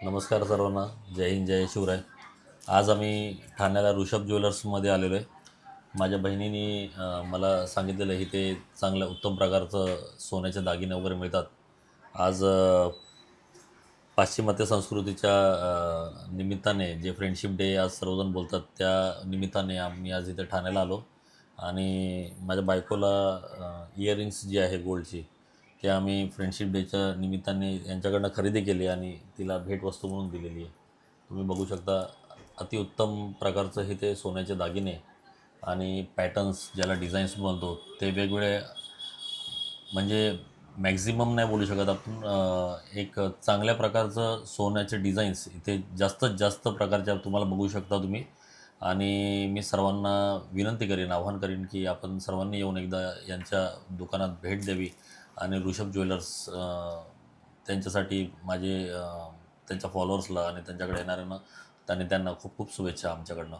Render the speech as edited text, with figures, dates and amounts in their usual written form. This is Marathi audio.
नमस्कार सर्वांना. जय हिंद, जय शिवराय. आज आम्ही ठाण्याला ऋषभ ज्वेलर्समध्ये आलेलो आहे. माझ्या बहिणीने मला सांगितलेलं आहे इथे चांगल्या उत्तम प्रकारचं सोन्याचे दागिने वगैरे मिळतात. आज पाश्चिमात्य संस्कृतीच्या निमित्ताने जे फ्रेंडशिप डे आज सर्वजण बोलतात त्या निमित्ताने आम्ही आज इथे ठाण्याला आलो आणि माझ्या बायकोला इयरिंग्स जी आहे गोल्डची ते आम्ही फ्रेंडशिप डेच्या निमित्ताने यांच्याकडनं खरेदी केली आणि तिला भेटवस्तू म्हणून दिलेली आहे. तुम्ही बघू शकता अतिउत्तम प्रकारचं हे ते सोन्याचे दागिने आणि पॅटर्न्स ज्याला डिझाईन्स म्हणतो ते वेगवेगळे म्हणजे मॅक्झिमम नाही बोलू शकत आपण. एक चांगल्या प्रकारचं सोन्याचे डिझाईन्स इथे जास्तीत जास्त प्रकारच्या तुम्हाला बघू शकता तुम्ही. आणि मी सर्वांना विनंती करीन, आवाहन करीन की आपण सर्वांनी येऊन एकदा यांच्या दुकानात भेट द्यावी आणि ऋषभ ज्वेलर्स त्यांच्यासाठी माझे त्यांच्या फॉलोअर्सला आणि त्यांच्याकडे येणाऱ्यांना त्यांना खूप खूप शुभेच्छा आमच्याकडनं.